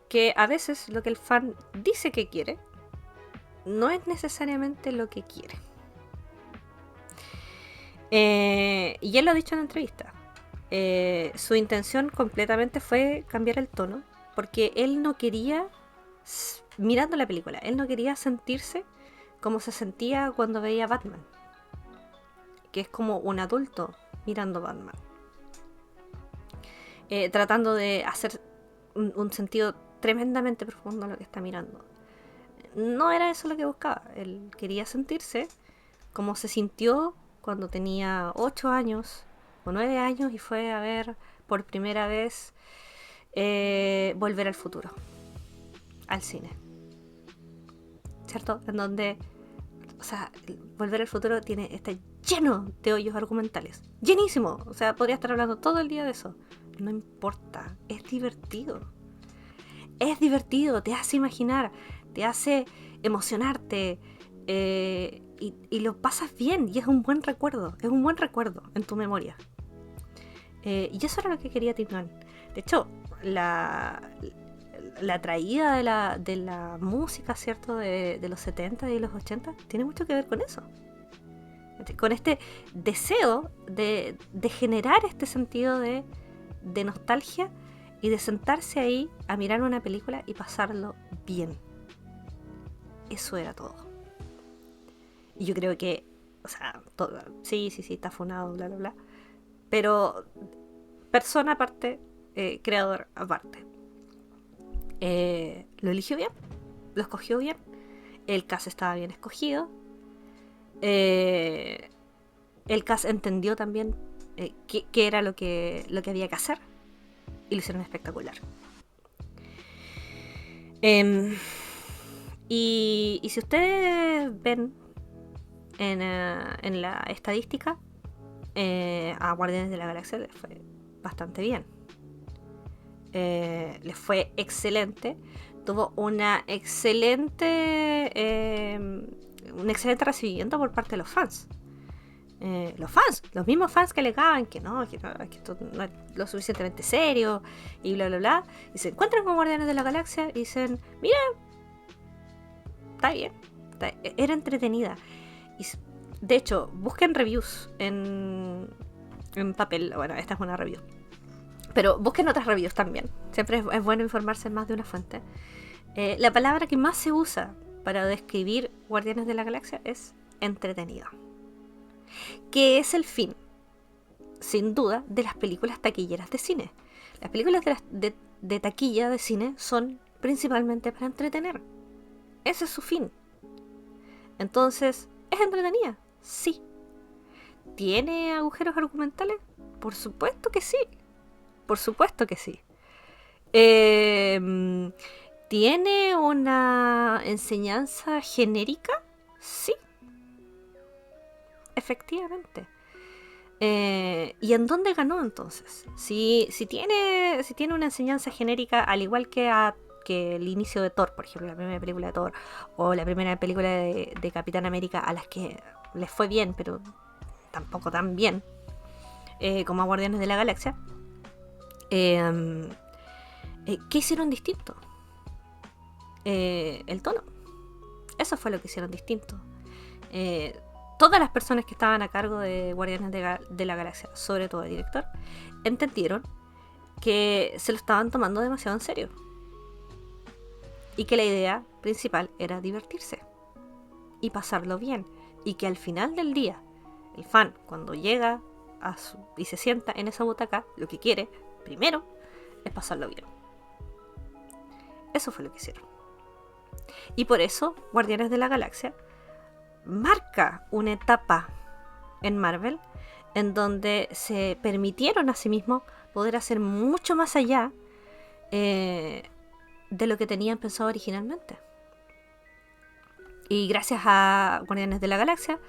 que a veces lo que el fan dice que quiere no es necesariamente lo que quiere. Y él lo ha dicho en entrevista. Su intención completamente fue cambiar el tono, porque él no quería, mirando la película, él no quería sentirse como se sentía cuando veía Batman, que es como un adulto mirando Batman, tratando de hacer un sentido tremendamente profundo a lo que está mirando. No era eso lo que buscaba. Él quería sentirse como se sintió cuando tenía 8 años o 9 años y fue a ver por primera vez Volver al Futuro al cine, ¿cierto? En donde, o sea, Volver al Futuro está lleno de hoyos argumentales, llenísimo. O sea, podría estar hablando todo el día de eso. No importa, es divertido. Es divertido, te hace imaginar, te hace emocionarte, y lo pasas bien, y es un buen recuerdo en tu memoria. Y eso era lo que quería Tim Gunn. De hecho, la traída de la música, ¿cierto? De los 70 y los 80 tiene mucho que ver con eso. Con este deseo de generar este sentido de nostalgia y de sentarse ahí a mirar una película y pasarlo bien. Eso era todo. Y yo creo que, o sea, sí, está funado, bla, bla, bla. Pero persona aparte, creador aparte. Lo eligió bien, lo escogió bien, el cast estaba bien escogido, el cast entendió también qué era lo que había que hacer, y lo hicieron espectacular. Y si ustedes ven en la estadística, a Guardianes de la Galaxia les fue bastante bien. Les fue excelente. Tuvo un excelente recibimiento por parte de los fans. Los mismos fans que alegaban que esto no es lo suficientemente serio y bla bla bla, y se encuentran con Guardianes de la Galaxia y dicen, mira, está bien, era entretenida. Y de hecho, busquen reviews en papel. Bueno, esta es una review, pero busquen otras reviews también. Siempre es bueno informarse en más de una fuente. La palabra que más se usa para describir Guardianes de la Galaxia es entretenido, que es el fin sin duda, de las películas taquilleras de cine. Las películas de taquilla de cine son principalmente para entretener. Ese es su fin. Entonces, ¿es entretenida? Sí. ¿Tiene agujeros argumentales? Por supuesto que sí. Por supuesto que sí. ¿Tiene una enseñanza genérica? Sí. Efectivamente. ¿Y en dónde ganó entonces? Si tiene una enseñanza genérica, al igual que el inicio de Thor, por ejemplo, la primera película de Thor, o la primera película de Capitán América, a las que les fue bien, pero tampoco tan bien, como a Guardianes de la Galaxia, ¿qué hicieron distinto? El tono. Eso fue lo que hicieron distinto. Todas las personas que estaban a cargo de Guardianes de la Galaxia, sobre todo el director, entendieron que se lo estaban tomando demasiado en serio y que la idea principal era divertirse y pasarlo bien, y que al final del día el fan, cuando llega y se sienta en esa butaca, lo que quiere primero es pasarlo bien. Eso fue lo que hicieron. Y por eso Guardianes de la Galaxia marca una etapa en Marvel en donde se permitieron a sí mismos poder hacer mucho más allá de lo que tenían pensado originalmente. Y gracias a Guardianes de la Galaxia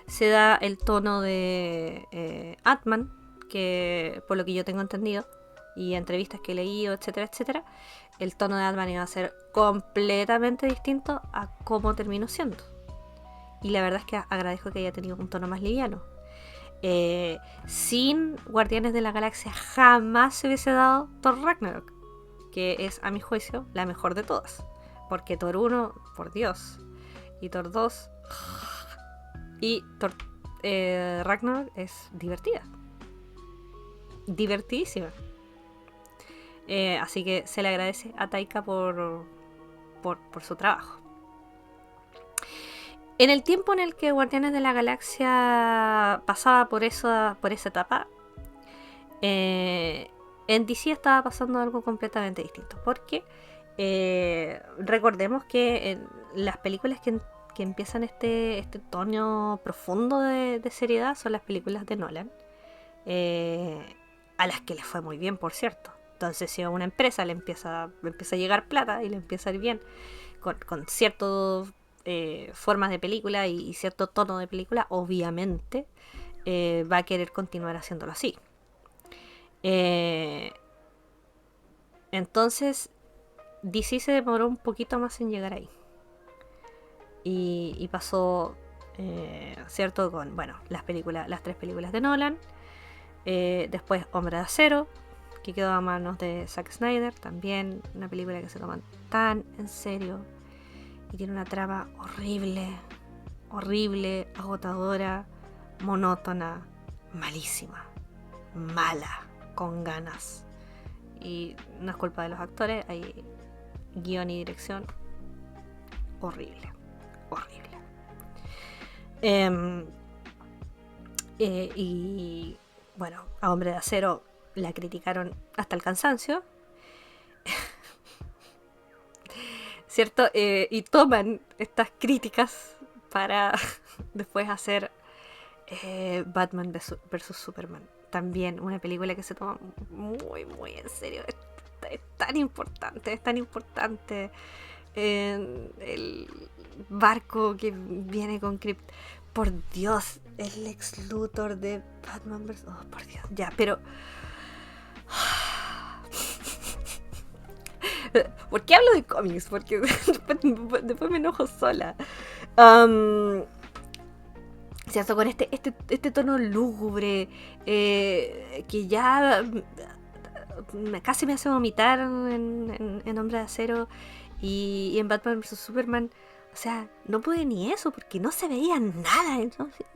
se da el tono de Ant-Man, que por lo que yo tengo entendido y entrevistas que he leído, etcétera, etcétera, el tono de Ant-Man iba a ser completamente distinto a cómo terminó siendo. Y la verdad es que agradezco que haya tenido un tono más liviano. Sin Guardianes de la Galaxia jamás se hubiese dado Thor Ragnarok, que es, a mi juicio, la mejor de todas. Porque Thor 1, por Dios, y Thor 2 y Thor Ragnarok es divertida. Divertidísima. Así que se le agradece a Taika por su trabajo. En el tiempo en el que Guardianes de la Galaxia pasaba por esa etapa, en DC estaba pasando algo completamente distinto. Porque recordemos que en las películas que empiezan este tono profundo de seriedad son las películas de Nolan, a las que les fue muy bien, por cierto. Entonces, si a una empresa le empieza a llegar plata y le empieza a ir bien con ciertas formas de película y cierto tono de película, obviamente va a querer continuar haciéndolo así. Entonces, DC se demoró un poquito más en llegar ahí. Y pasó, ¿cierto? Con, bueno, las 3 películas de Nolan. Después Hombre de Acero, que quedó a manos de Zack Snyder. También una película que se toman tan en serio y tiene una trama horrible, agotadora, monótona, malísima, mala, con ganas. Y no es culpa de los actores, hay guión y dirección horrible. Y bueno, a Hombre de Acero la criticaron hasta el cansancio, ¿cierto? Y toman estas críticas para después hacer Batman vs Superman. También una película que se toma muy, muy en serio. Es tan importante. El barco que viene con Krypton. Por Dios, el Lex Luthor de Batman vs. Oh, por Dios, ya, pero... ¿Por qué hablo de cómics? Porque después me enojo sola. ¿Cierto? Con este tono lúgubre que ya casi me hace vomitar en Hombre de Acero y en Batman vs Superman. O sea, no pude ni eso porque no se veía nada. Entonces,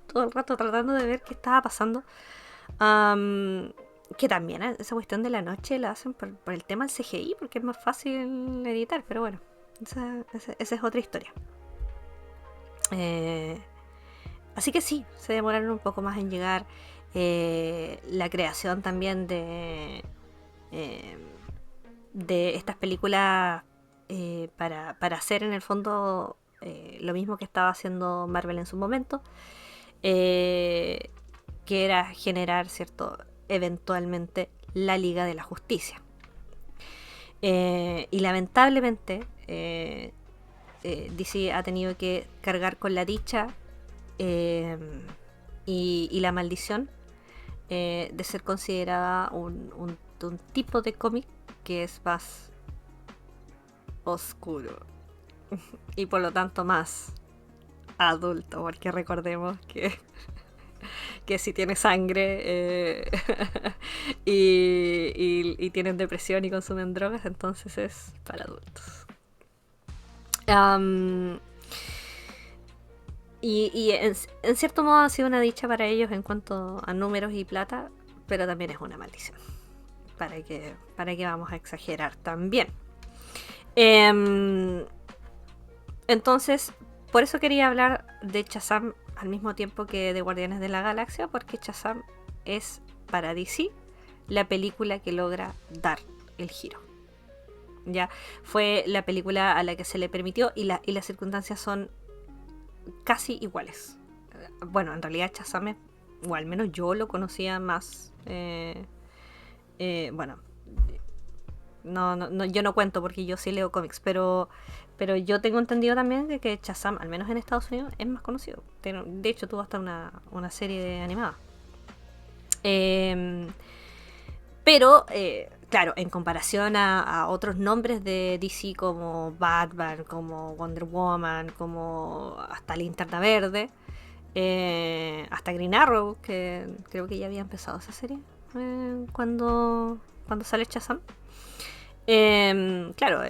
todo el rato tratando de ver qué estaba pasando. Que también esa cuestión de la noche la hacen por el tema del CGI, porque es más fácil editar. Pero bueno, esa es otra historia. Así que sí, se demoraron un poco más en llegar. la creación también de estas películas para hacer en el fondo lo mismo que estaba haciendo Marvel en su momento, que era generar, ¿cierto?, eventualmente la Liga de la Justicia. Y lamentablemente DC ha tenido que cargar con la dicha y la maldición de ser considerada un tipo de cómic que es más oscuro y por lo tanto más adulto, porque recordemos que si tiene sangre y tienen depresión y consumen drogas, entonces es para adultos. Y en cierto modo ha sido una dicha para ellos en cuanto a números y plata, pero también es una maldición. ¿Para qué vamos a exagerar también? Entonces, por eso quería hablar de Shazam al mismo tiempo que de Guardianes de la Galaxia, porque Shazam es para DC la película que logra dar el giro. Ya fue la película a la que se le permitió y las circunstancias son casi iguales. Bueno, en realidad Shazam, o al menos yo lo conocía más. Bueno, no, yo no cuento porque yo sí leo cómics, pero yo tengo entendido también de que Shazam, al menos en Estados Unidos, es más conocido. De hecho, tuvo hasta una serie animada. Pero, claro, en comparación a otros nombres de DC como Batman, como Wonder Woman, como hasta Linterna Verde, hasta Green Arrow, que creo que ya había empezado esa serie cuando sale Shazam. Claro,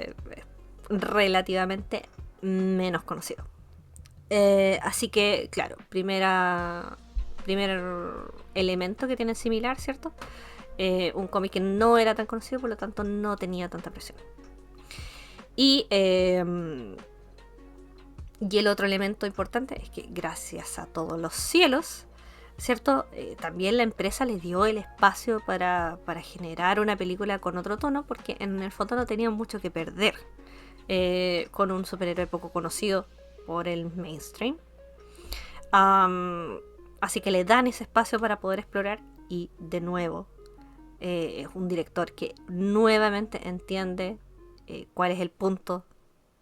relativamente menos conocido. Así que, claro, primer elemento que tienen similar, ¿cierto? Un cómic que no era tan conocido, por lo tanto no tenía tanta presión. Y el otro elemento importante es que gracias a todos los cielos, ¿cierto? También la empresa les dio el espacio para generar una película con otro tono, porque en el fondo no tenían mucho que perder con un superhéroe poco conocido por el mainstream. Así que le dan ese espacio para poder explorar, y de nuevo es un director que nuevamente entiende cuál es el punto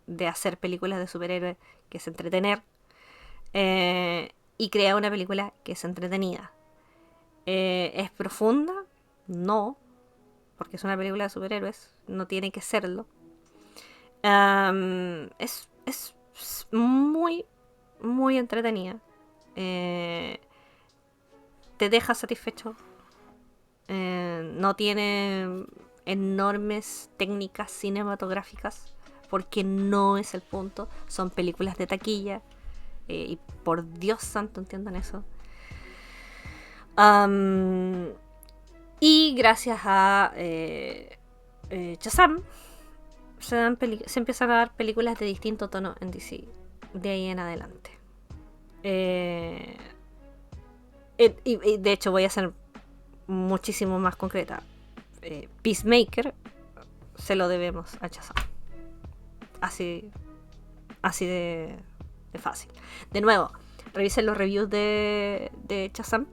de hacer películas de superhéroes, que es entretener, y crea una película que es entretenida. ¿Es profunda? No, porque es una película de superhéroes, no tiene que serlo. Es muy, muy entretenida. Te deja satisfecho. No tiene enormes técnicas cinematográficas, porque no es el punto. Son películas de taquilla. Y por Dios santo, entiendan eso. Y gracias a Shazam se empiezan a dar películas de distinto tono en DC de ahí en adelante. Y de hecho voy a ser muchísimo más concreta. Peacemaker se lo debemos a Shazam. Así de fácil. De nuevo, revisen los reviews de Shazam.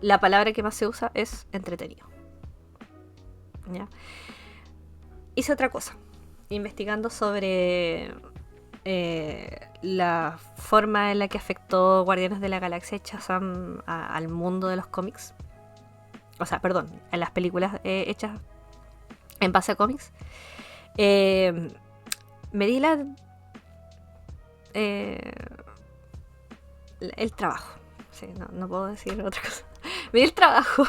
La palabra que más se usa es entretenido. ¿Ya? Hice otra cosa, investigando sobre la forma en la que afectó Guardianes de la Galaxia y Shazam al mundo de los cómics. O sea, perdón, a las películas hechas en base a cómics. Me di el trabajo. Sí, no puedo decir otra cosa. Me di el trabajo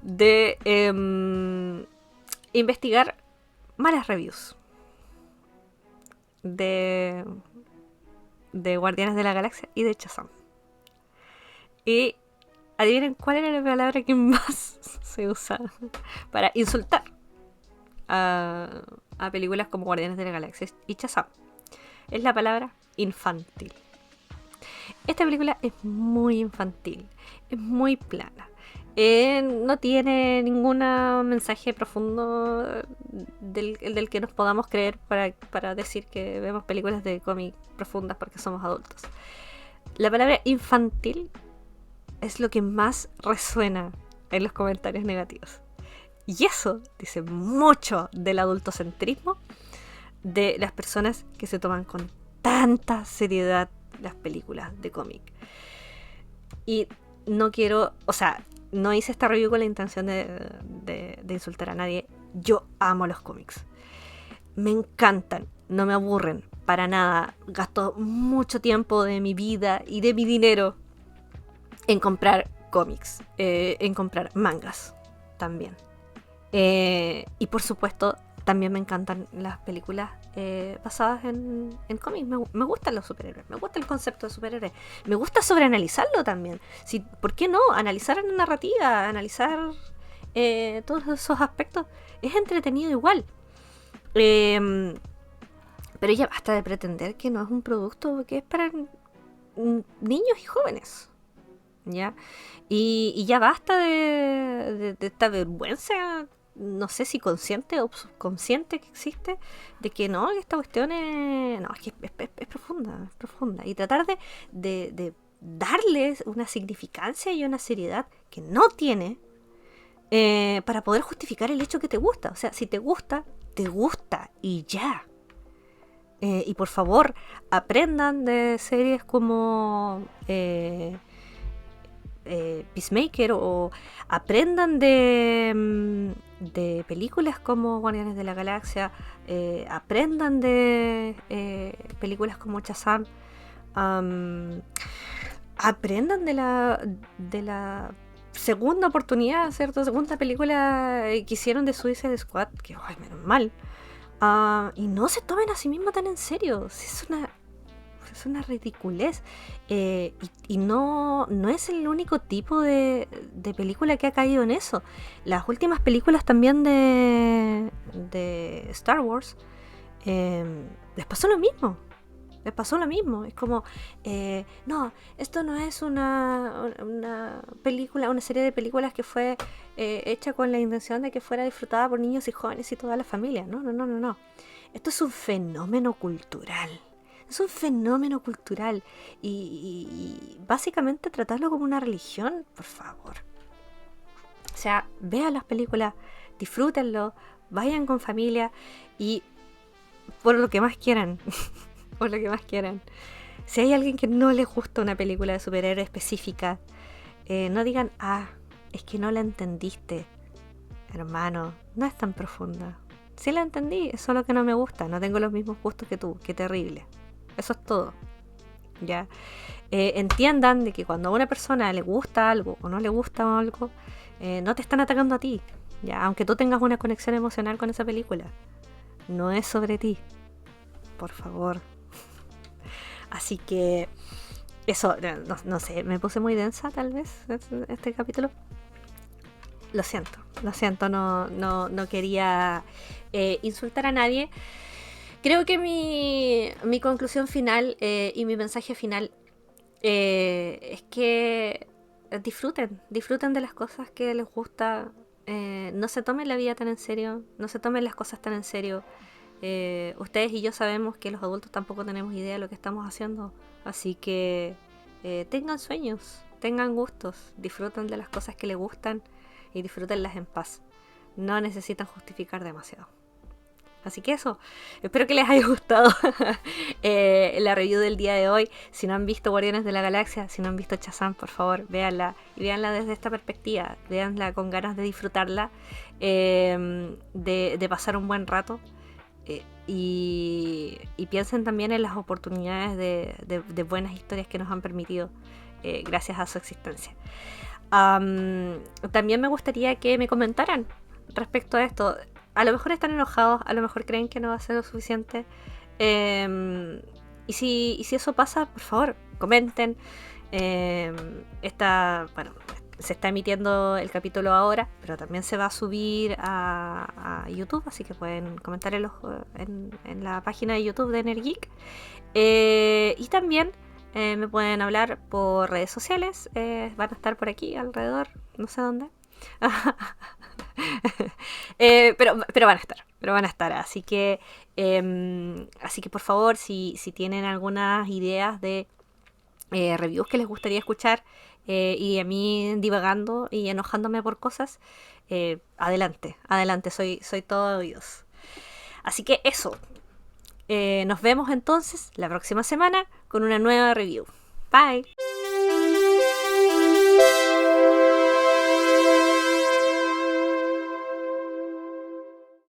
de investigar malas reviews de Guardianes de la Galaxia y de Shazam. Y adivinen cuál era la palabra que más se usa para insultar a películas como Guardianes de la Galaxia y Shazam. Es la palabra infantil. Esta película es muy infantil, es muy plana. No tiene ningún mensaje profundo del que nos podamos creer para decir que vemos películas de cómic profundas porque somos adultos. La palabra infantil es lo que más resuena en los comentarios negativos. Y eso dice mucho del adultocentrismo de las personas que se toman con tanta seriedad las películas de cómic. Y no quiero, o sea, no hice esta review con la intención de insultar a nadie. Yo amo los cómics. Me encantan, no me aburren para nada. Gasto mucho tiempo de mi vida y de mi dinero en comprar cómics, en comprar mangas también. Y por supuesto, también me encantan las películas basadas en cómics. Me gustan los superhéroes, me gusta el concepto de superhéroes, me gusta sobreanalizarlo también. Sí, ¿por qué no? Analizar en narrativa, analizar todos esos aspectos. Es entretenido igual. Pero ya basta de pretender que no es un producto que es para niños y jóvenes. ¿Ya? Y ya basta de esta vergüenza, no sé si consciente o subconsciente que existe, de que no, que esta cuestión es que es profunda. Y tratar de darles una significancia y una seriedad que no tiene para poder justificar el hecho que te gusta. O sea, si te gusta y ya. Y por favor, aprendan de series como Peacemaker, o aprendan de películas como Guardianes de la Galaxia, aprendan de películas como Shazam, aprendan de la segunda oportunidad, ¿cierto? Segunda película que hicieron de Suicide Squad, que ay, menos mal. Y no se tomen a sí mismos tan en serio. Es una ridiculez. Y no es el único tipo de película que ha caído en eso. Las últimas películas también de Star Wars les pasó lo mismo. Es como, no, esto no es una película, una serie de películas que fue hecha con la intención de que fuera disfrutada por niños y jóvenes y toda la familia. No. Esto es un fenómeno cultural. Y básicamente tratarlo como una religión, por favor. O sea, vean las películas, disfrútenlo, vayan con familia y por lo que más quieran. Por lo que más quieran. Si hay alguien que no les gusta una película de superhéroe específica, no digan, es que no la entendiste. Hermano, no es tan profunda. Sí la entendí, es solo que no me gusta. No tengo los mismos gustos que tú. Qué terrible. Eso es todo. ¿Ya? Entiendan de que cuando a una persona le gusta algo o no le gusta algo, no te están atacando a ti. ¿Ya? Aunque tú tengas una conexión emocional con esa película. No es sobre ti. Por favor. Así que eso, no sé, me puse muy densa tal vez este capítulo. Lo siento, no quería insultar a nadie. Creo que mi conclusión final y mi mensaje final es que disfruten de las cosas que les gusta. No se tomen la vida tan en serio, no se tomen las cosas tan en serio. Ustedes y yo sabemos que los adultos tampoco tenemos idea de lo que estamos haciendo, así que tengan sueños, tengan gustos, disfruten de las cosas que les gustan y disfrútenlas en paz. No necesitan justificar demasiado. Así que eso, espero que les haya gustado la review del día de hoy. Si no han visto Guardianes de la Galaxia, si no han visto Shazam, por favor, véanla. Y véanla desde esta perspectiva, véanla con ganas de disfrutarla, de pasar un buen rato. Y piensen también en las oportunidades de buenas historias que nos han permitido gracias a su existencia. También me gustaría que me comentaran respecto a esto. A lo mejor están enojados, a lo mejor creen que no va a ser lo suficiente. Y si eso pasa, por favor, comenten. Se está emitiendo el capítulo ahora, pero también se va a subir a YouTube, así que pueden comentar en la página de YouTube de Energeek. Y también me pueden hablar por redes sociales. Van a estar por aquí alrededor, no sé dónde. Pero van a estar. Así que por favor, si tienen algunas ideas de reviews que les gustaría escuchar, y a mí divagando y enojándome por cosas, adelante, soy todo oídos. Así que eso, nos vemos entonces la próxima semana con una nueva review. Bye.